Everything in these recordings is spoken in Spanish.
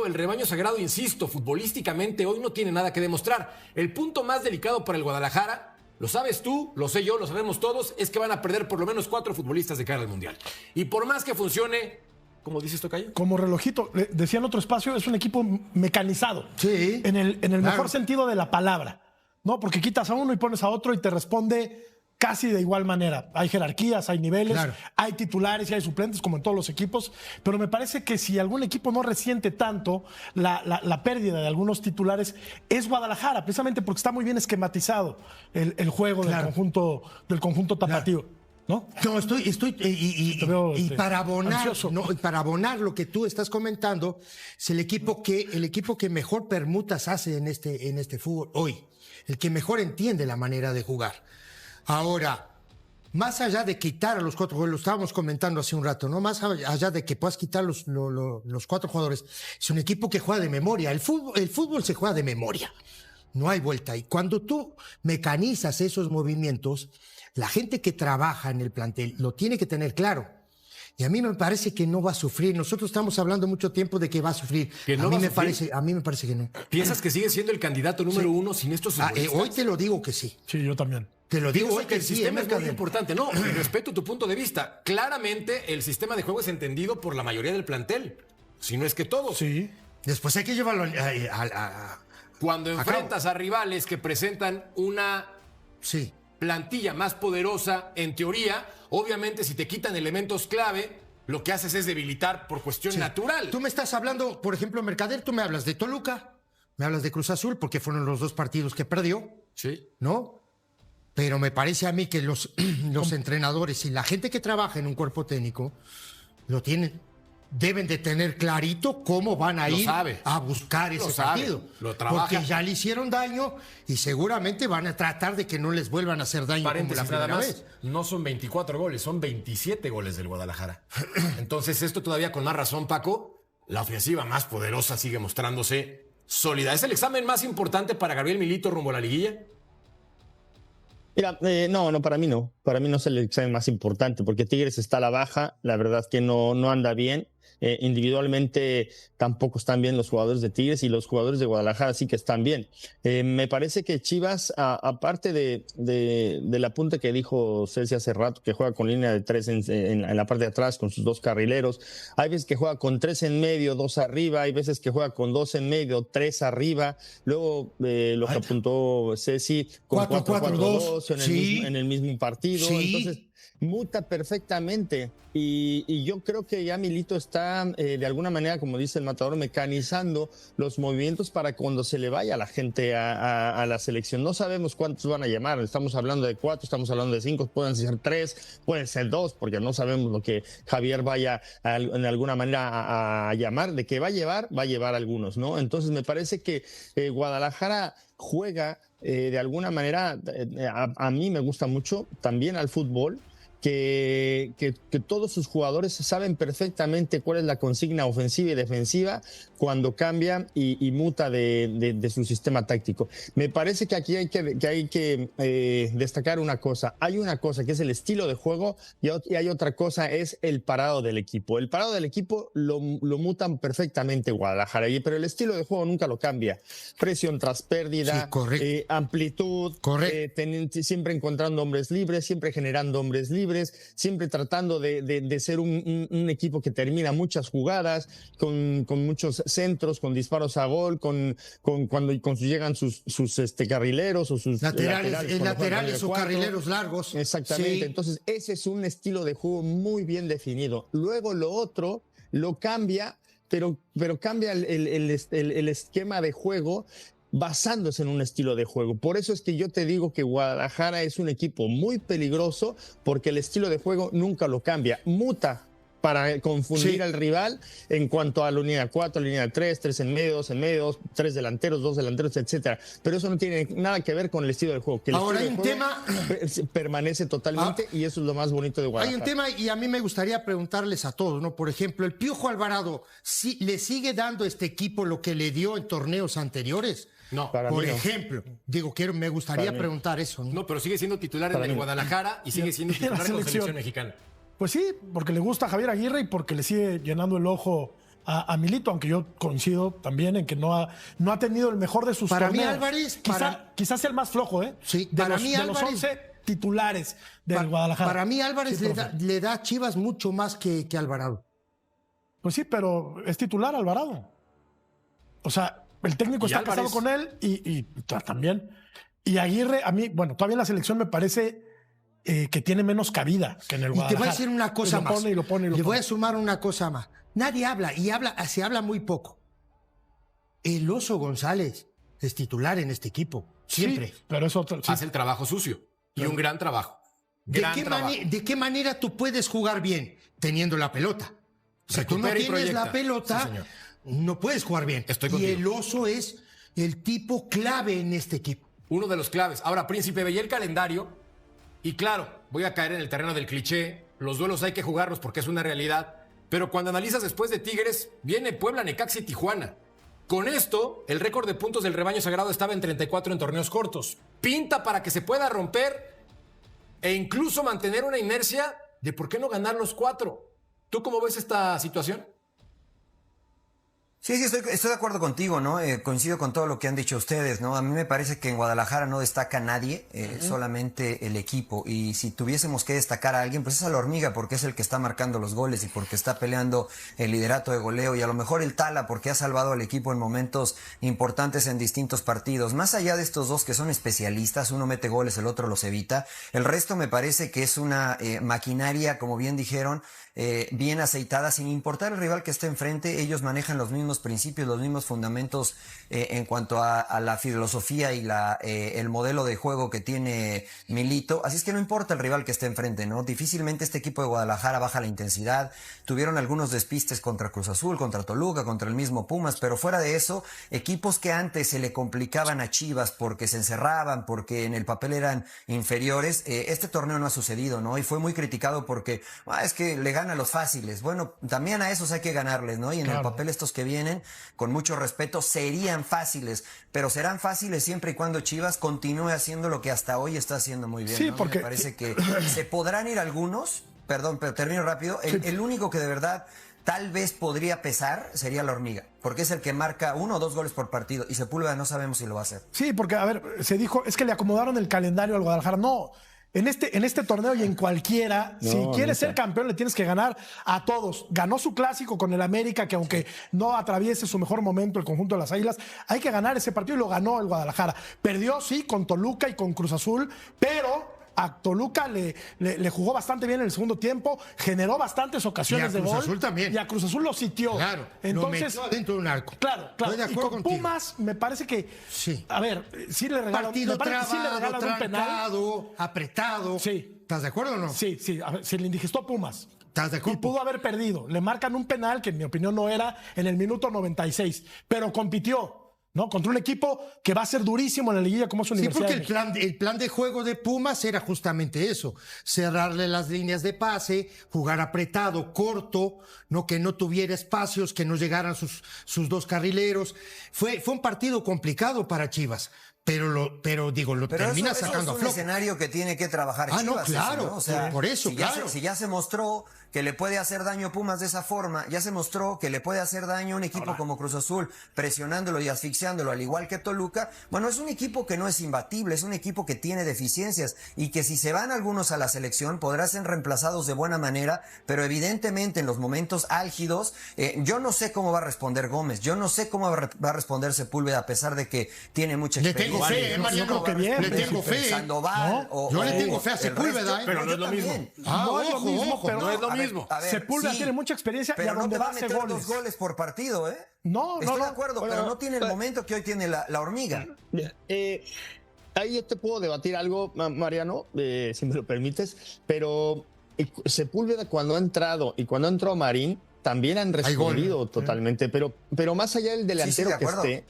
El rebaño sagrado, insisto, futbolísticamente hoy no tiene nada que demostrar. El punto más delicado para el Guadalajara, lo sabes tú, lo sé yo, lo sabemos todos, es que van a perder por lo menos 4 futbolistas de cara al Mundial. Y por más que funcione, ¿cómo dices, tocayo? Como relojito, decía en otro espacio, es un equipo mecanizado. Sí. En el mejor sentido de la palabra, ¿no? Porque quitas a uno y pones a otro y te responde casi de igual manera. Hay jerarquías, hay niveles, hay titulares y hay suplentes, como en todos los equipos, pero me parece que si algún equipo no resiente tanto la pérdida de algunos titulares, es Guadalajara, precisamente porque está muy bien esquematizado el juego del conjunto tapatío. ¿No? No, estoy y para abonar lo que tú estás comentando, es el equipo que mejor permutas hace en este fútbol hoy, el que mejor entiende la manera de jugar. Ahora, más allá de quitar a los 4 jugadores, lo estábamos comentando hace un rato, ¿no? Más allá de que puedas quitar los 4 jugadores, es un equipo que juega de memoria. El fútbol se juega de memoria. No hay vuelta. Y cuando tú mecanizas esos movimientos, la gente que trabaja en el plantel lo tiene que tener claro. Y a mí me parece que no va a sufrir. Nosotros estamos hablando mucho tiempo de que va a sufrir. A mí me parece que no. ¿Piensas que sigue siendo el candidato número 1 sin estos futbolistas? Hoy te lo digo que sí. Sí, yo también. Te lo digo hoy que el sistema es muy importante. No, respeto tu punto de vista. Claramente el sistema de juego es entendido por la mayoría del plantel. Si no es que todos. Sí. Después hay que llevarlo Cuando enfrentas a rivales que presentan una plantilla más poderosa, en teoría, obviamente si te quitan elementos clave, lo que haces es debilitar por cuestión natural. Tú me estás hablando, por ejemplo, Mercader, tú me hablas de Toluca, me hablas de Cruz Azul, porque fueron los 2 partidos que perdió. Sí. ¿No? Pero me parece a mí que los entrenadores y la gente que trabaja en un cuerpo técnico deben de tener clarito cómo van a ir a buscar ese partido. Porque ya le hicieron daño y seguramente van a tratar de que no les vuelvan a hacer daño como la primera vez. No son 24 goles, son 27 goles del Guadalajara. Entonces esto todavía con más razón, Paco, la ofensiva más poderosa sigue mostrándose sólida. ¿Es el examen más importante para Gabriel Milito rumbo a la liguilla? Mira, no, para mí no. Para mí no es el examen más importante, porque Tigres está a la baja, la verdad que no anda bien. Individualmente tampoco están bien los jugadores de Tigres y los jugadores de Guadalajara sí que están bien. Me parece que Chivas, aparte de la punta que dijo Celsi hace rato, que juega con línea de 3 en la parte de atrás con sus 2 carrileros, hay veces que juega con 3 en medio, 2 arriba, hay veces que juega con 2 en medio, 3 arriba, luego lo que apuntó Celsi con 4-4-2 en el mismo partido. Entonces muta perfectamente y yo creo que ya Milito está de alguna manera, como dice el Matador, mecanizando los movimientos para cuando se le vaya la gente a la selección. No sabemos cuántos van a llamar, estamos hablando de 4, estamos hablando de 5, pueden ser 3, pueden ser 2, porque no sabemos lo que Javier vaya en alguna manera a llamar. De que va a llevar algunos, ¿no? Entonces me parece que Guadalajara juega de alguna manera, a mí me gusta mucho también al fútbol, que todos sus jugadores saben perfectamente cuál es la consigna ofensiva y defensiva cuando cambia y muta de su sistema táctico. Me parece que aquí hay que destacar una cosa. Hay una cosa que es el estilo de juego y hay otra cosa, es el parado del equipo. El parado del equipo lo mutan perfectamente Guadalajara, pero el estilo de juego nunca lo cambia. Presión tras pérdida, amplitud, siempre encontrando hombres libres, siempre generando hombres libres, siempre tratando de ser un equipo que termina muchas jugadas, con muchos centros, con disparos a gol, cuando llegan sus carrileros o sus laterales o carrileros largos. Exactamente. Entonces ese es un estilo de juego muy bien definido. Luego lo otro lo cambia, pero cambia el esquema de juego basándose en un estilo de juego. Por eso es que yo te digo que Guadalajara es un equipo muy peligroso, porque el estilo de juego nunca lo cambia, muta para confundir al rival en cuanto a la línea 4, línea 3, 3 en medio, 3 delanteros, 2 delanteros, etcétera. Pero eso no tiene nada que ver con el estilo del juego. Que el Ahora hay un tema permanece totalmente y eso es lo más bonito de Guadalajara. Hay un tema y a mí me gustaría preguntarles a todos, ¿no? Por ejemplo, el Piojo Alvarado, ¿le sigue dando a este equipo lo que le dio en torneos anteriores? No. Por ejemplo, me gustaría preguntar eso, ¿no? No, pero sigue siendo titular en el Guadalajara y sigue siendo titular con selección mexicana. Pues sí, porque le gusta a Javier Aguirre y porque le sigue llenando el ojo a Milito, aunque yo coincido también en que no ha tenido el mejor de sus para torneos. Mí Álvarez, quizás sea el más flojo, ¿eh? Sí, de los 11 titulares del Guadalajara. Para mí Álvarez sí, le da a Chivas mucho más que Alvarado. Pues sí, pero es titular Alvarado. O sea, el técnico está casado con él y también. Y Aguirre, a mí, bueno, todavía en la selección me parece que tiene menos cabida que en el Guadalajara. Y te voy a decir una cosa más. Le voy a sumar una cosa más. Nadie habla, se habla muy poco. El Oso González es titular en este equipo, siempre. Sí, pero eso hace el trabajo sucio y un gran trabajo. ¿De qué manera tú puedes jugar bien teniendo la pelota? Si tú no tienes la pelota, no puedes jugar bien. Estoy contigo. Y el Oso es el tipo clave en este equipo. Uno de los claves. Ahora, Príncipe, veía el calendario y claro, voy a caer en el terreno del cliché. Los duelos hay que jugarlos porque es una realidad. Pero cuando analizas después de Tigres, viene Puebla, Necaxa y Tijuana. Con esto, el récord de puntos del rebaño sagrado estaba en 34 en torneos cortos. Pinta para que se pueda romper e incluso mantener una inercia de por qué no ganar los 4. ¿Tú cómo ves esta situación? Sí, estoy de acuerdo contigo, ¿no? Coincido con todo lo que han dicho ustedes, ¿no? A mí me parece que en Guadalajara no destaca nadie, solamente el equipo. Y si tuviésemos que destacar a alguien, pues es a la Hormiga, porque es el que está marcando los goles y porque está peleando el liderato de goleo. Y a lo mejor el Tala, porque ha salvado al equipo en momentos importantes en distintos partidos. Más allá de estos dos que son especialistas, uno mete goles, el otro los evita. El resto me parece que es una maquinaria, como bien dijeron, bien aceitada, sin importar el rival que esté enfrente. Ellos manejan los mismos principios, los mismos fundamentos en cuanto a la filosofía y el modelo de juego que tiene Milito. Así es que no importa el rival que esté enfrente, ¿no? Difícilmente este equipo de Guadalajara baja la intensidad. Tuvieron algunos despistes contra Cruz Azul, contra Toluca, contra el mismo Pumas, pero fuera de eso, equipos que antes se le complicaban a Chivas porque se encerraban, porque en el papel eran inferiores, este torneo no ha sucedido, ¿no? Y fue muy criticado porque es que le gana a los fáciles. Bueno, también a esos hay que ganarles, ¿no? Y en el papel estos que vienen, con mucho respeto, serían fáciles, pero serán fáciles siempre y cuando Chivas continúe haciendo lo que hasta hoy está haciendo muy bien. Sí, ¿no? porque me parece que se podrán ir algunos, perdón, pero termino rápido. El único que de verdad tal vez podría pesar sería la Hormiga, porque es el que marca 1 o 2 goles por partido y Sepúlveda no sabemos si lo va a hacer. Sí, porque, a ver, se dijo, es que le acomodaron el calendario al Guadalajara. No. En este torneo y en cualquiera, si quieres ser campeón, le tienes que ganar a todos. Ganó su clásico con el América, que aunque no atraviese su mejor momento el conjunto de las Águilas, hay que ganar ese partido y lo ganó el Guadalajara. Perdió, sí, con Toluca y con Cruz Azul, pero a Toluca le jugó bastante bien en el segundo tiempo, generó bastantes ocasiones de gol. Y a Cruz Azul también. Y a Cruz Azul lo sitió. Claro, entonces, lo metió dentro de un arco. Claro. Y con contigo. Pumas, me parece que, sí. A ver, sí le regalan, partido trabado, un penal. Apretado. Sí. ¿Estás de acuerdo o no? Sí. A ver, se le indigestó a Pumas. ¿Estás de acuerdo? Y pudo haber perdido. Le marcan un penal que en mi opinión no era en el minuto 96, pero compitió. ¿No? Contra un equipo que va a ser durísimo en la liguilla como es Universidad. Sí, porque el plan de juego de Pumas era justamente eso, cerrarle las líneas de pase, jugar apretado, corto, no que no tuviera espacios, que no llegaran sus dos carrileros. Fue un partido complicado para Chivas. Pero termina sacando a flote. Es un escenario que tiene que trabajar Chivas. No, claro. ¿no? O sea, por eso, si ya se mostró que le puede hacer daño Pumas de esa forma, ya se mostró que le puede hacer daño a un equipo como Cruz Azul, presionándolo y asfixiándolo, al igual que Toluca. Bueno, es un equipo que no es imbatible, es un equipo que tiene deficiencias y que si se van algunos a la selección podrán ser reemplazados de buena manera, pero evidentemente en los momentos álgidos, yo no sé cómo va a responder Gómez, yo no sé cómo va a responder Sepúlveda, a pesar de que tiene mucha experiencia. Le tengo fe, Mariano, le tengo fe. Sandoval, yo le tengo fe a Sepúlveda, pero no es lo mismo. No es lo mismo, pero no es lo mismo. Sepúlveda tiene mucha experiencia y a donde va a hacer goles. 2 goles por partido, ¿eh? No, Estoy de acuerdo, pero no tiene el momento que hoy tiene la Hormiga. Ahí yo te puedo debatir algo, Mariano, si me lo permites, pero Sepúlveda cuando ha entrado y cuando entró Marín, también han respondido totalmente, pero más allá del delantero que esté,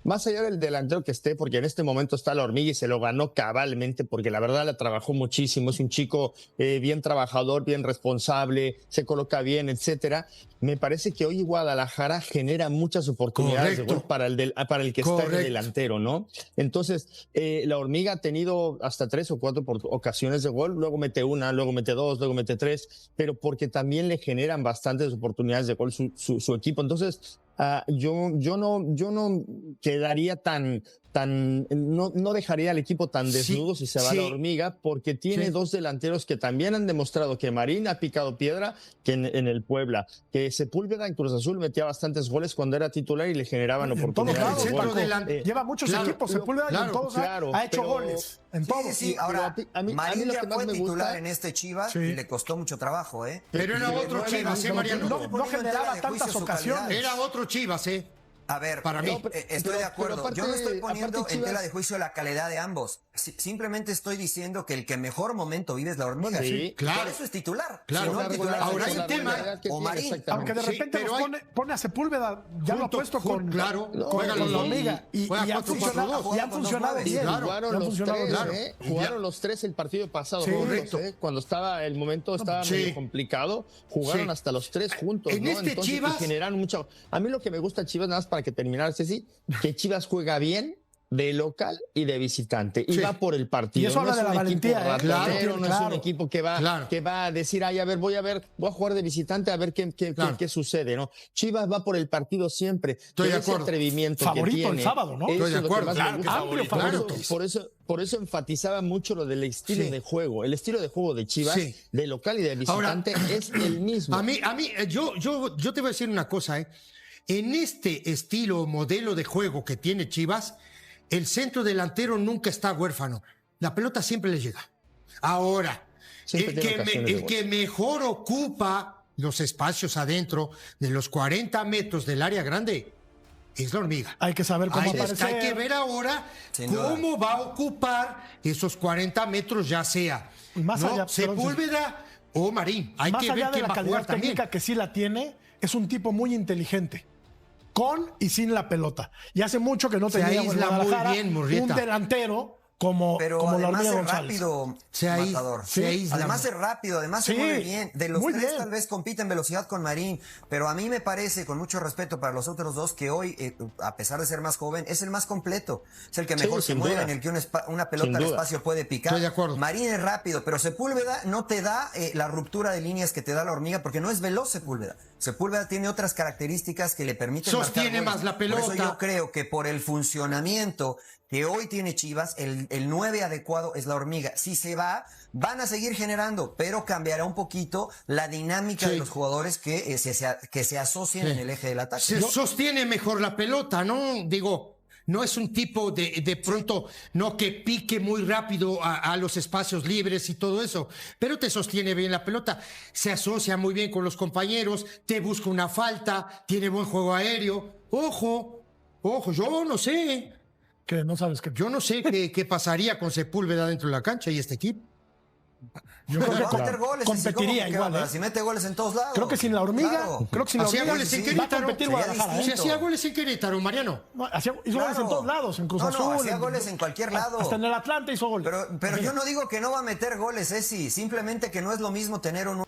Más allá del delantero que esté, porque en este momento está la hormiga y se lo ganó cabalmente, porque la verdad la trabajó muchísimo, es un chico bien trabajador, bien responsable, se coloca bien, etcétera. Me parece que hoy Guadalajara genera muchas oportunidades de gol para el que está en el delantero, ¿no? Entonces, la hormiga ha tenido hasta 3 o 4 ocasiones de gol, luego mete una, luego mete 2, luego mete 3, pero porque también le generan bastantes oportunidades de gol su equipo. Entonces, yo no quedaría no dejaría al equipo tan desnudo si se va la hormiga, porque tiene 2 delanteros que también han demostrado que Marín ha picado piedra que en el Puebla, que Sepúlveda en Cruz Azul metía bastantes goles cuando era titular y le generaban oportunidades de gol. Lleva muchos equipos Sepúlveda y en todos ha hecho goles. En todos. Sí, ahora, Marín ya fue titular en este Chivas y le costó mucho trabajo, Pero era otro Chivas, Mariano. No generaba tantas ocasiones. Era otro Chivas, A ver, para mí, estoy de acuerdo. Aparte, yo no estoy poniendo en tela de juicio la calidad de ambos. Simplemente estoy diciendo que el que mejor momento vive es la hormiga. Sí, claro. Por eso es titular. Claro. Si no, titular ahora hay un tema. O Marín. Aunque de repente pone a Sepúlveda, ya lo ha puesto con la hormiga. Y han funcionado bien. Jugaron los 3 el partido pasado. Cuando estaba el momento estaba medio complicado. Jugaron hasta los 3 juntos. En este Chivas generaron mucho. A mí lo que me gusta de Chivas, nada más para que terminar, Ceci, que Chivas juega bien de local y de visitante y va por el partido. Y eso habla de la valentía, no es un equipo que va a decir, voy a jugar de visitante a ver qué sucede, ¿no? Chivas va por el partido siempre. Estoy de acuerdo. Ese atrevimiento favorito que tiene, el sábado, ¿no? Estoy de acuerdo. Amplio favorito. Por eso enfatizaba mucho lo del estilo de juego. El estilo de juego de Chivas, de local y de visitante, es el mismo. A mí, yo te voy a decir una cosa, En este estilo, modelo de juego que tiene Chivas, el centro delantero nunca está huérfano. La pelota siempre les llega. Ahora, el que mejor ocupa los espacios adentro de los 40 metros del área grande es la hormiga. Hay que saber cómo aparecer. Hay que ver ahora cómo va a ocupar esos 40 metros, ya sea Sepúlveda o Marín. Hay que ver quién va a jugar también. Técnica que sí la tiene, es un tipo muy inteligente. Con y sin la pelota. Y hace mucho que no tenía Guadalajara un delantero como la hormiga González. Además es rápido, además se mueve bien. De los 3 tal vez compite en velocidad con Marín, pero a mí me parece, con mucho respeto para los otros 2, que hoy, a pesar de ser más joven, es el más completo. Es el que mejor se mueve, en el que una pelota al espacio puede picar. Estoy de acuerdo. Marín es rápido, pero Sepúlveda no te da la ruptura de líneas que te da la hormiga, porque no es veloz Sepúlveda. Sepúlveda tiene otras características que le permiten sostiene más la pelota. Por eso yo creo que por el funcionamiento que hoy tiene Chivas, el 9 adecuado es la hormiga. Si se va, van a seguir generando, pero cambiará un poquito la dinámica de los jugadores que se asocian en el eje del ataque. Se sostiene mejor la pelota, ¿no? Digo, no es un tipo de pronto, no que pique muy rápido a los espacios libres y todo eso, pero te sostiene bien la pelota, se asocia muy bien con los compañeros, te busca una falta, tiene buen juego aéreo. Ojo, yo no sé. Que no sabes qué. Yo no sé qué pasaría con Sepúlveda dentro de la cancha y este equipo. Yo creo que va a meter goles. competiría igual. Si mete goles en todos lados. Creo que sin la hormiga. Creo que sin la hormiga goles en Querétaro, va a competir Guadalajara. Si hacía goles en Querétaro, Mariano. No, hizo goles en todos lados, en Cruz Azul. Hacía goles en cualquier lado. Hasta en el Atlante hizo goles. Pero yo no digo que no va a meter goles, simplemente que no es lo mismo tener un...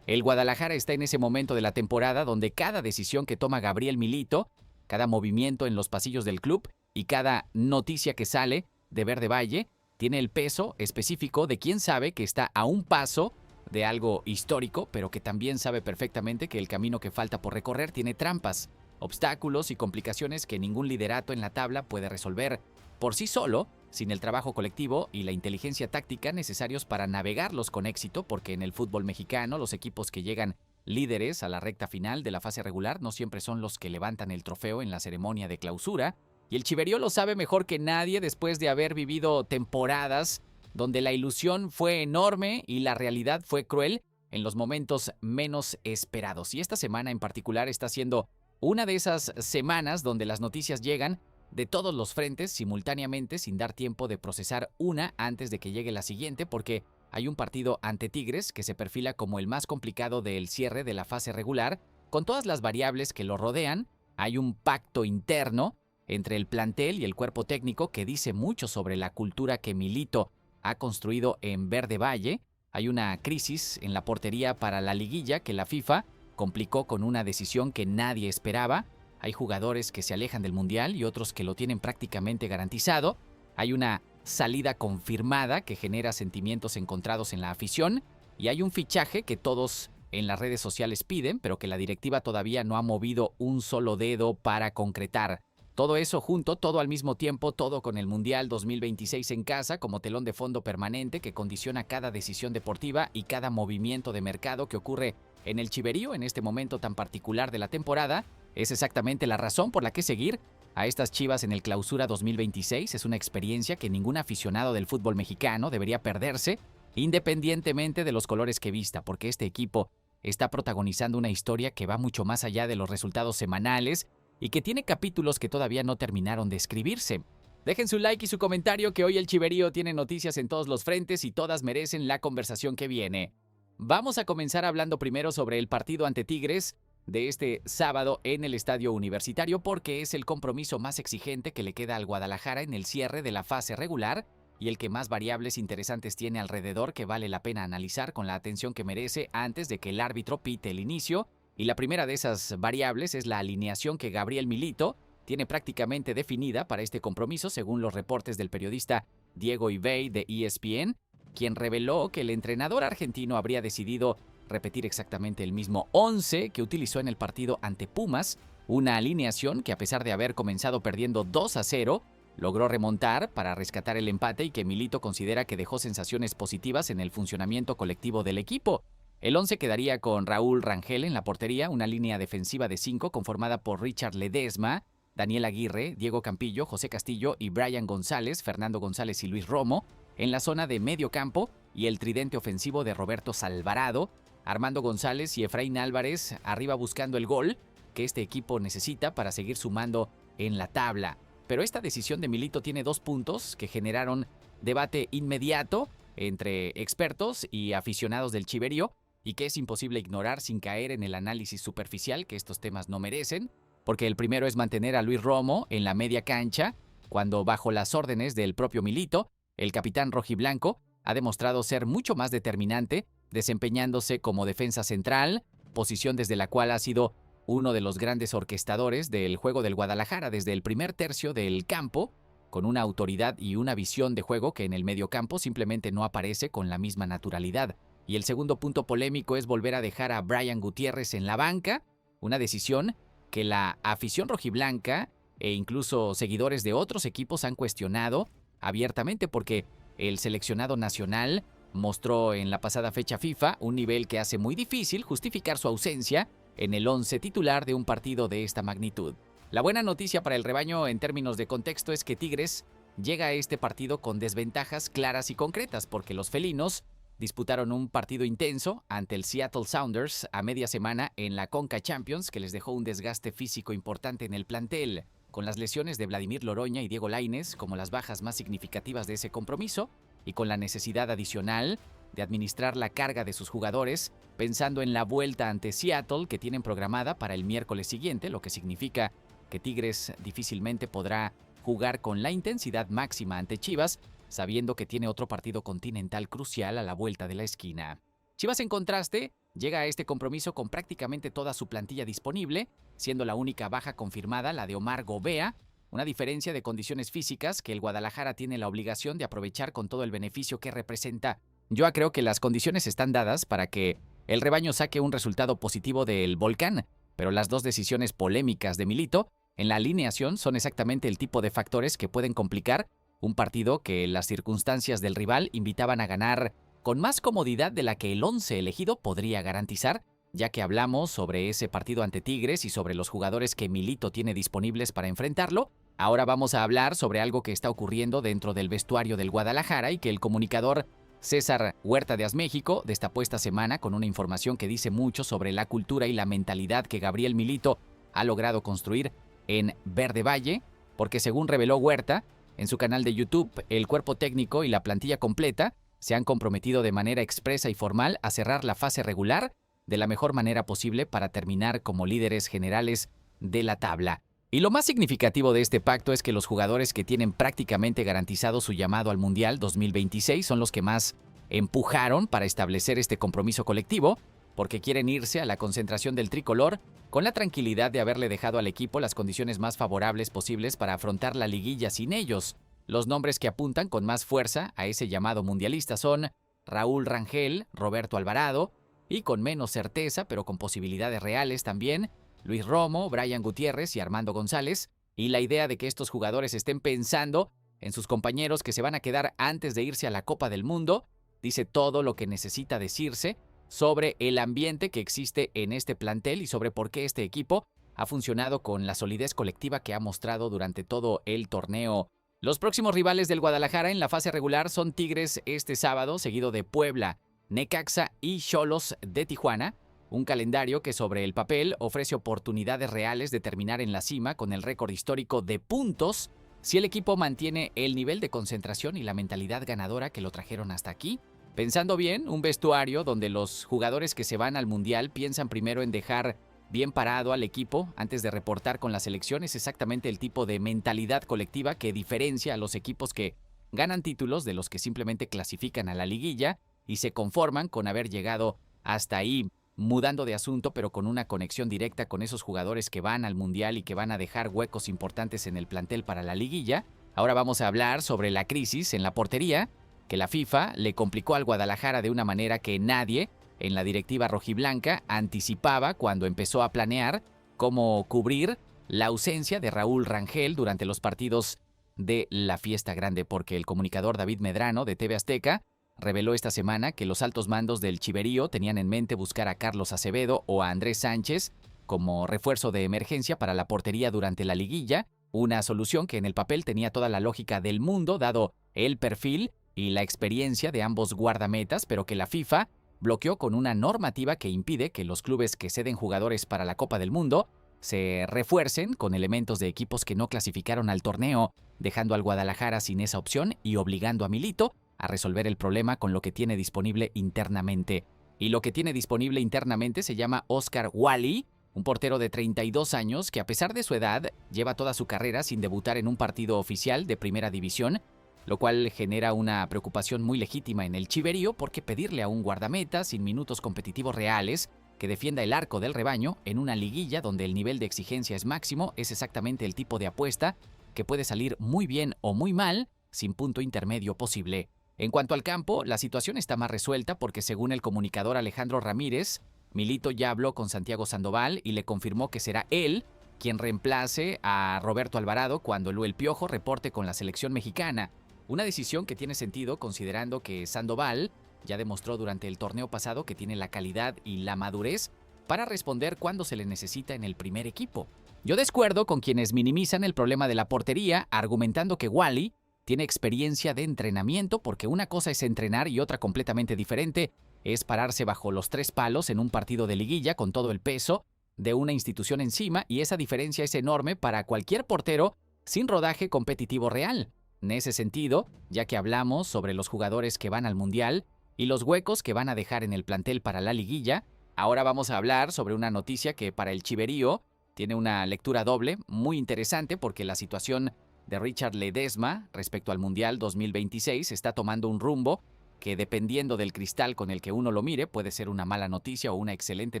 El Guadalajara está en ese momento de la temporada donde cada decisión que toma Gabriel Milito, cada movimiento en los pasillos del club y cada noticia que sale de Verde Valle tiene el peso específico de quien sabe que está a un paso de algo histórico, pero que también sabe perfectamente que el camino que falta por recorrer tiene trampas, obstáculos y complicaciones que ningún liderato en la tabla puede resolver por sí solo, sin el trabajo colectivo y la inteligencia táctica necesarios para navegarlos con éxito, porque en el fútbol mexicano los equipos que llegan líderes a la recta final de la fase regular no siempre son los que levantan el trofeo en la ceremonia de clausura, y el Chiverío lo sabe mejor que nadie después de haber vivido temporadas donde la ilusión fue enorme y la realidad fue cruel en los momentos menos esperados. Y esta semana en particular está siendo una de esas semanas donde las noticias llegan de todos los frentes simultáneamente sin dar tiempo de procesar una antes de que llegue la siguiente, porque hay un partido ante Tigres que se perfila como el más complicado del cierre de la fase regular, con todas las variables que lo rodean, Hay un pacto interno entre el plantel y el cuerpo técnico que dice mucho sobre la cultura que Milito ha construido en Verde Valle. Hay una crisis en la portería para la liguilla que la FIFA complicó con una decisión que nadie esperaba. Hay jugadores que se alejan del Mundial y otros que lo tienen prácticamente garantizado. Hay una salida confirmada que genera sentimientos encontrados en la afición. Y hay un fichaje que todos en las redes sociales piden, pero que la directiva todavía no ha movido un solo dedo para concretar. Todo eso junto, todo al mismo tiempo, todo con el Mundial 2026 en casa como telón de fondo permanente que condiciona cada decisión deportiva y cada movimiento de mercado que ocurre en el Chiverío en este momento tan particular de la temporada. Es exactamente la razón por la que seguir a estas Chivas en el Clausura 2026. Es una experiencia que ningún aficionado del fútbol mexicano debería perderse, independientemente de los colores que vista, porque este equipo está protagonizando una historia que va mucho más allá de los resultados semanales y que tiene capítulos que todavía no terminaron de escribirse. Dejen su like y su comentario que hoy el Chiverío tiene noticias en todos los frentes y todas merecen la conversación que viene. Vamos a comenzar hablando primero sobre el partido ante Tigres de este sábado en el Estadio Universitario porque es el compromiso más exigente que le queda al Guadalajara en el cierre de la fase regular y el que más variables interesantes tiene alrededor que vale la pena analizar con la atención que merece antes de que el árbitro pite el inicio. Y la primera de esas variables es la alineación que Gabriel Milito tiene prácticamente definida para este compromiso, según los reportes del periodista Diego Ibey de ESPN, quien reveló que el entrenador argentino habría decidido repetir exactamente el mismo 11 que utilizó en el partido ante Pumas, una alineación que a pesar de haber comenzado perdiendo 2-0, logró remontar para rescatar el empate y que Milito considera que dejó sensaciones positivas en el funcionamiento colectivo del equipo. El 11 quedaría con Raúl Rangel en la portería, una línea defensiva de 5 conformada por Richard Ledesma, Daniel Aguirre, Diego Campillo, José Castillo y Brian González, Fernando González y Luis Romo, en la zona de medio campo y el tridente ofensivo de Roberto Salvarado, Armando González y Efraín Álvarez arriba buscando el gol que este equipo necesita para seguir sumando en la tabla. Pero esta decisión de Milito tiene 2 puntos que generaron debate inmediato entre expertos y aficionados del Chiverío, y que es imposible ignorar sin caer en el análisis superficial que estos temas no merecen, porque el primero es mantener a Luis Romo en la media cancha, cuando bajo las órdenes del propio Milito, el capitán rojiblanco ha demostrado ser mucho más determinante, desempeñándose como defensa central, posición desde la cual ha sido uno de los grandes orquestadores del juego del Guadalajara desde el primer tercio del campo, con una autoridad y una visión de juego que en el mediocampo simplemente no aparece con la misma naturalidad. Y el segundo punto polémico es volver a dejar a Brian Gutiérrez en la banca, una decisión que la afición rojiblanca e incluso seguidores de otros equipos han cuestionado abiertamente porque el seleccionado nacional mostró en la pasada fecha FIFA un nivel que hace muy difícil justificar su ausencia en el 11 titular de un partido de esta magnitud. La buena noticia para el rebaño en términos de contexto es que Tigres llega a este partido con desventajas claras y concretas porque los felinos disputaron un partido intenso ante el Seattle Sounders a media semana en la Conca Champions que les dejó un desgaste físico importante en el plantel, con las lesiones de Vladimir Loroña y Diego Lainez como las bajas más significativas de ese compromiso y con la necesidad adicional de administrar la carga de sus jugadores pensando en la vuelta ante Seattle que tienen programada para el miércoles siguiente, lo que significa que Tigres difícilmente podrá jugar con la intensidad máxima ante Chivas, sabiendo que tiene otro partido continental crucial a la vuelta de la esquina. Chivas, en contraste, llega a este compromiso con prácticamente toda su plantilla disponible, siendo la única baja confirmada la de Omar Gobea, una diferencia de condiciones físicas que el Guadalajara tiene la obligación de aprovechar con todo el beneficio que representa. Yo creo que las condiciones están dadas para que el rebaño saque un resultado positivo del Volcán, pero las 2 decisiones polémicas de Milito en la alineación son exactamente el tipo de factores que pueden complicar un partido que las circunstancias del rival invitaban a ganar con más comodidad de la que el 11 elegido podría garantizar, ya que hablamos sobre ese partido ante Tigres y sobre los jugadores que Milito tiene disponibles para enfrentarlo. Ahora vamos a hablar sobre algo que está ocurriendo dentro del vestuario del Guadalajara y que el comunicador César Huerta de Asméxico destapó esta semana con una información que dice mucho sobre la cultura y la mentalidad que Gabriel Milito ha logrado construir en Verde Valle, porque según reveló Huerta, en su canal de YouTube, el cuerpo técnico y la plantilla completa se han comprometido de manera expresa y formal a cerrar la fase regular de la mejor manera posible para terminar como líderes generales de la tabla. Y lo más significativo de este pacto es que los jugadores que tienen prácticamente garantizado su llamado al Mundial 2026 son los que más empujaron para establecer este compromiso colectivo, porque quieren irse a la concentración del tricolor con la tranquilidad de haberle dejado al equipo las condiciones más favorables posibles para afrontar la liguilla sin ellos. Los nombres que apuntan con más fuerza a ese llamado mundialista son Raúl Rangel, Roberto Alvarado, y con menos certeza, pero con posibilidades reales también, Luis Romo, Brian Gutiérrez y Armando González, y la idea de que estos jugadores estén pensando en sus compañeros que se van a quedar antes de irse a la Copa del Mundo, dice todo lo que necesita decirse sobre el ambiente que existe en este plantel y sobre por qué este equipo ha funcionado con la solidez colectiva que ha mostrado durante todo el torneo. Los próximos rivales del Guadalajara en la fase regular son Tigres este sábado, seguido de Puebla, Necaxa y Xolos de Tijuana. Un calendario que sobre el papel ofrece oportunidades reales de terminar en la cima con el récord histórico de puntos si el equipo mantiene el nivel de concentración y la mentalidad ganadora que lo trajeron hasta aquí. Pensando bien, un vestuario donde los jugadores que se van al Mundial piensan primero en dejar bien parado al equipo antes de reportar con la selección es exactamente el tipo de mentalidad colectiva que diferencia a los equipos que ganan títulos de los que simplemente clasifican a la liguilla y se conforman con haber llegado hasta ahí, mudando de asunto pero con una conexión directa con esos jugadores que van al Mundial y que van a dejar huecos importantes en el plantel para la liguilla. Ahora vamos a hablar sobre la crisis en la portería, que la FIFA le complicó al Guadalajara de una manera que nadie en la directiva rojiblanca anticipaba cuando empezó a planear cómo cubrir la ausencia de Raúl Rangel durante los partidos de la Fiesta Grande, porque el comunicador David Medrano de TV Azteca reveló esta semana que los altos mandos del Chiverío tenían en mente buscar a Carlos Acevedo o a Andrés Sánchez como refuerzo de emergencia para la portería durante la liguilla, una solución que en el papel tenía toda la lógica del mundo dado el perfil y la experiencia de ambos guardametas, pero que la FIFA bloqueó con una normativa que impide que los clubes que ceden jugadores para la Copa del Mundo se refuercen con elementos de equipos que no clasificaron al torneo, dejando al Guadalajara sin esa opción y obligando a Milito a resolver el problema con lo que tiene disponible internamente. Y lo que tiene disponible internamente se llama Oscar Wally, un portero de 32 años que a pesar de su edad lleva toda su carrera sin debutar en un partido oficial de primera división, lo cual genera una preocupación muy legítima en el Chiverío porque pedirle a un guardameta sin minutos competitivos reales que defienda el arco del rebaño en una liguilla donde el nivel de exigencia es máximo es exactamente el tipo de apuesta que puede salir muy bien o muy mal sin punto intermedio posible. En cuanto al campo, la situación está más resuelta porque según el comunicador Alejandro Ramírez, Milito ya habló con Santiago Sandoval y le confirmó que será él quien reemplace a Roberto Alvarado cuando el Piojo reporte con la selección mexicana. Una decisión que tiene sentido considerando que Sandoval ya demostró durante el torneo pasado que tiene la calidad y la madurez para responder cuando se le necesita en el primer equipo. Yo descuerdo con quienes minimizan el problema de la portería argumentando que Wally tiene experiencia de entrenamiento porque una cosa es entrenar y otra completamente diferente es pararse bajo los 3 palos en un partido de liguilla con todo el peso de una institución encima y esa diferencia es enorme para cualquier portero sin rodaje competitivo real. En ese sentido, ya que hablamos sobre los jugadores que van al Mundial y los huecos que van a dejar en el plantel para la liguilla, ahora vamos a hablar sobre una noticia que para el Chiverío tiene una lectura doble muy interesante porque la situación de Richard Ledesma respecto al Mundial 2026 está tomando un rumbo que dependiendo del cristal con el que uno lo mire puede ser una mala noticia o una excelente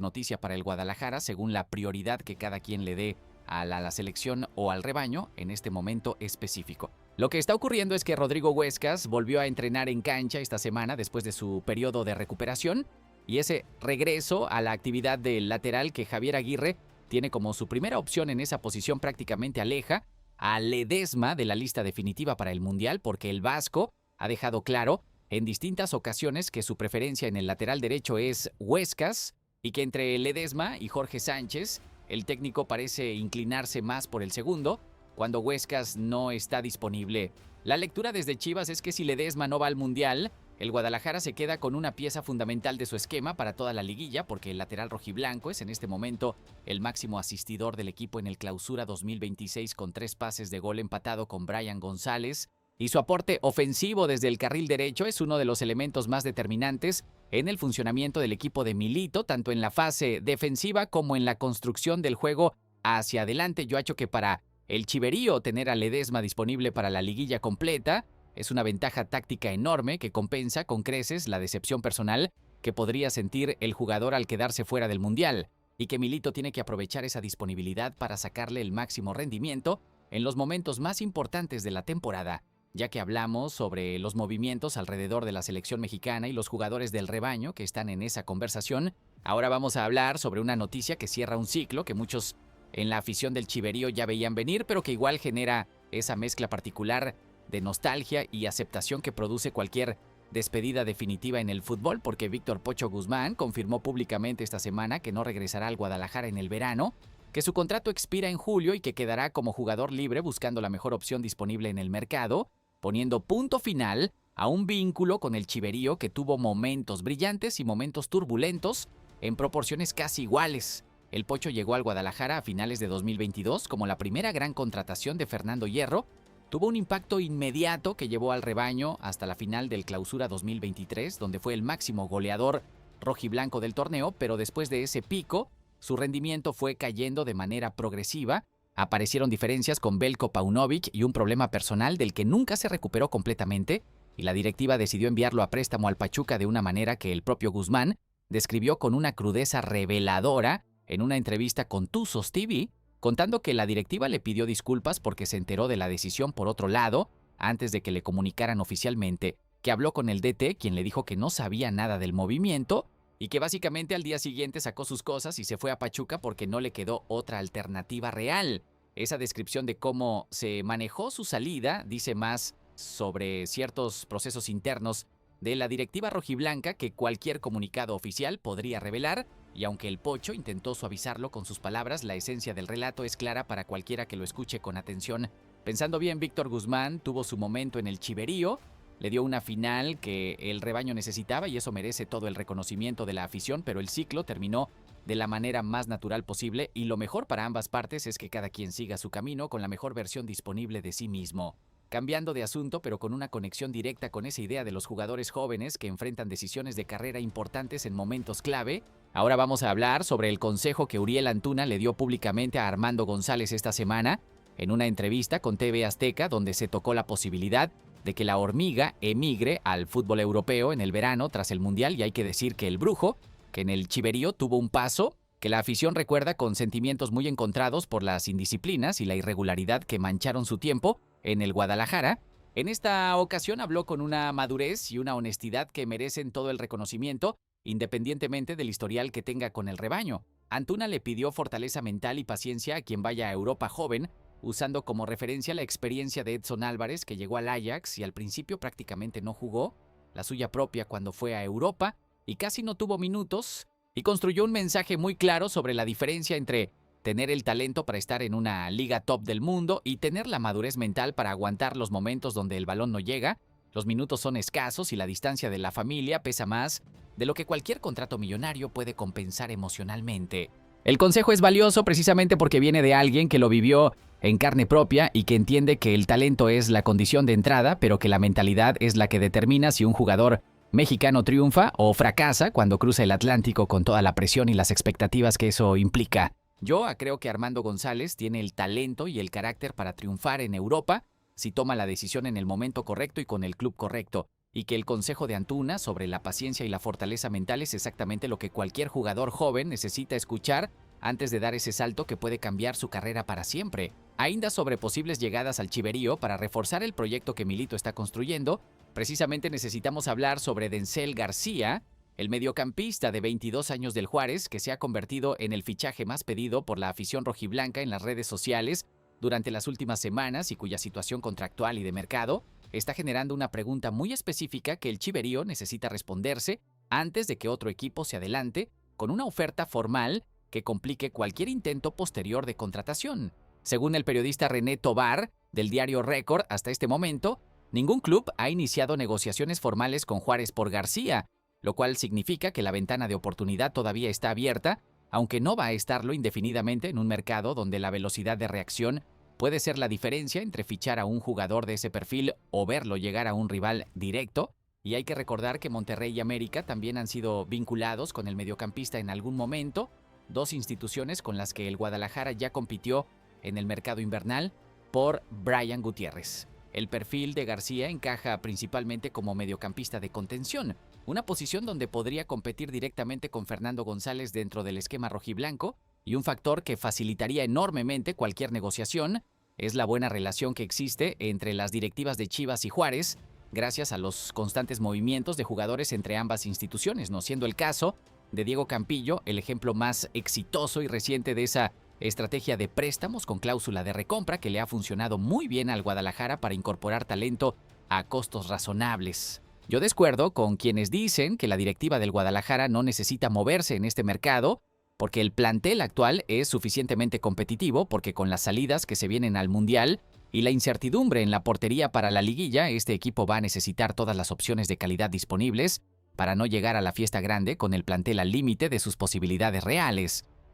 noticia para el Guadalajara según la prioridad que cada quien le dé a la selección o al rebaño en este momento específico. Lo que está ocurriendo es que Rodrigo Huescas volvió a entrenar en cancha esta semana después de su periodo de recuperación y ese regreso a la actividad del lateral que Javier Aguirre tiene como su primera opción en esa posición prácticamente aleja a Ledesma de la lista definitiva para el Mundial porque el vasco ha dejado claro en distintas ocasiones que su preferencia en el lateral derecho es Huescas y que entre Ledesma y Jorge Sánchez el técnico parece inclinarse más por el segundo cuando Huescas no está disponible. La lectura desde Chivas es que si Ledesma no va al Mundial, el Guadalajara se queda con una pieza fundamental de su esquema para toda la liguilla porque el lateral rojiblanco es en este momento el máximo asistidor del equipo en el Clausura 2026 con 3 pases de gol empatado con Brian González y su aporte ofensivo desde el carril derecho es uno de los elementos más determinantes en el funcionamiento del equipo de Milito, tanto en la fase defensiva como en la construcción del juego hacia adelante. Yo acho que para el Chiverío tener a Ledesma disponible para la liguilla completa es una ventaja táctica enorme que compensa con creces la decepción personal que podría sentir el jugador al quedarse fuera del Mundial, y que Milito tiene que aprovechar esa disponibilidad para sacarle el máximo rendimiento en los momentos más importantes de la temporada. Ya que hablamos sobre los movimientos alrededor de la selección mexicana y los jugadores del rebaño que están en esa conversación, ahora vamos a hablar sobre una noticia que cierra un ciclo que muchos en la afición del Chiverío ya veían venir, pero que igual genera esa mezcla particular de nostalgia y aceptación que produce cualquier despedida definitiva en el fútbol, porque Víctor Pocho Guzmán confirmó públicamente esta semana que no regresará al Guadalajara en el verano, que su contrato expira en julio y que quedará como jugador libre buscando la mejor opción disponible en el mercado, poniendo punto final a un vínculo con el Chiverío que tuvo momentos brillantes y momentos turbulentos en proporciones casi iguales. El Pocho llegó al Guadalajara a finales de 2022 como la primera gran contratación de Fernando Hierro. Tuvo un impacto inmediato que llevó al rebaño hasta la final del Clausura 2023, donde fue el máximo goleador rojiblanco del torneo, pero después de ese pico, su rendimiento fue cayendo de manera progresiva. Aparecieron diferencias con Belko Paunovic y un problema personal del que nunca se recuperó completamente, y la directiva decidió enviarlo a préstamo al Pachuca de una manera que el propio Guzmán describió con una crudeza reveladora en una entrevista con Tuzos TV, contando que la directiva le pidió disculpas porque se enteró de la decisión por otro lado, antes de que le comunicaran oficialmente, que habló con el DT, quien le dijo que no sabía nada del movimiento, y que básicamente al día siguiente sacó sus cosas y se fue a Pachuca porque no le quedó otra alternativa real. Esa descripción de cómo se manejó su salida dice más sobre ciertos procesos internos de la directiva rojiblanca que cualquier comunicado oficial podría revelar, y aunque el Pocho intentó suavizarlo con sus palabras, la esencia del relato es clara para cualquiera que lo escuche con atención. Pensando bien, Víctor Guzmán tuvo su momento en el Chiverío, le dio una final que el rebaño necesitaba y eso merece todo el reconocimiento de la afición, pero el ciclo terminó de la manera más natural posible y lo mejor para ambas partes es que cada quien siga su camino con la mejor versión disponible de sí mismo. Cambiando de asunto, pero con una conexión directa con esa idea de los jugadores jóvenes que enfrentan decisiones de carrera importantes en momentos clave, ahora vamos a hablar sobre el consejo que Uriel Antuna le dio públicamente a Armando González esta semana en una entrevista con TV Azteca, donde se tocó la posibilidad de que la hormiga emigre al fútbol europeo en el verano tras el Mundial, y hay que decir que el Brujo, que en el Chiverío tuvo un paso que la afición recuerda con sentimientos muy encontrados por las indisciplinas y la irregularidad que mancharon su tiempo en el Guadalajara, en esta ocasión habló con una madurez y una honestidad que merecen todo el reconocimiento, independientemente del historial que tenga con el rebaño. Antuna le pidió fortaleza mental y paciencia a quien vaya a Europa joven, usando como referencia la experiencia de Edson Álvarez, que llegó al Ajax y al principio prácticamente no jugó, la suya propia cuando fue a Europa y casi no tuvo minutos, y construyó un mensaje muy claro sobre la diferencia entre tener el talento para estar en una liga top del mundo y tener la madurez mental para aguantar los momentos donde el balón no llega. Los minutos son escasos y la distancia de la familia pesa más de lo que cualquier contrato millonario puede compensar emocionalmente. El consejo es valioso precisamente porque viene de alguien que lo vivió en carne propia y que entiende que el talento es la condición de entrada, pero que la mentalidad es la que determina si un jugador mexicano triunfa o fracasa cuando cruza el Atlántico con toda la presión y las expectativas que eso implica. Yo creo que Armando González tiene el talento y el carácter para triunfar en Europa si toma la decisión en el momento correcto y con el club correcto, y que el consejo de Antuna sobre la paciencia y la fortaleza mental es exactamente lo que cualquier jugador joven necesita escuchar antes de dar ese salto que puede cambiar su carrera para siempre. Ainda sobre posibles llegadas al Chiverío para reforzar el proyecto que Milito está construyendo, precisamente necesitamos hablar sobre Denzel García, el mediocampista de 22 años del Juárez, que se ha convertido en el fichaje más pedido por la afición rojiblanca en las redes sociales durante las últimas semanas y cuya situación contractual y de mercado está generando una pregunta muy específica que el Chiverío necesita responderse antes de que otro equipo se adelante con una oferta formal que complique cualquier intento posterior de contratación. Según el periodista René Tobar, del diario Récord, hasta este momento, ningún club ha iniciado negociaciones formales con Juárez por García, lo cual significa que la ventana de oportunidad todavía está abierta, aunque no va a estarlo indefinidamente en un mercado donde la velocidad de reacción puede ser la diferencia entre fichar a un jugador de ese perfil o verlo llegar a un rival directo. Y hay que recordar que Monterrey y América también han sido vinculados con el mediocampista en algún momento, 2 instituciones con las que el Guadalajara ya compitió en el mercado invernal por Brian Gutiérrez. El perfil de García encaja principalmente como mediocampista de contención, una posición donde podría competir directamente con Fernando González dentro del esquema rojiblanco, y un factor que facilitaría enormemente cualquier negociación es la buena relación que existe entre las directivas de Chivas y Juárez, gracias a los constantes movimientos de jugadores entre ambas instituciones, no siendo el caso de Diego Campillo el ejemplo más exitoso y reciente de esa estrategia de préstamos con cláusula de recompra que le ha funcionado muy bien al Guadalajara para incorporar talento a costos razonables. Yo descuerdo con quienes dicen que la directiva del Guadalajara no necesita moverse en este mercado porque el plantel actual es suficientemente competitivo, porque con las salidas que se vienen al Mundial y la incertidumbre en la portería para la liguilla, este equipo va a necesitar todas las opciones de calidad disponibles para no llegar a la fiesta grande con el plantel al límite de sus posibilidades reales.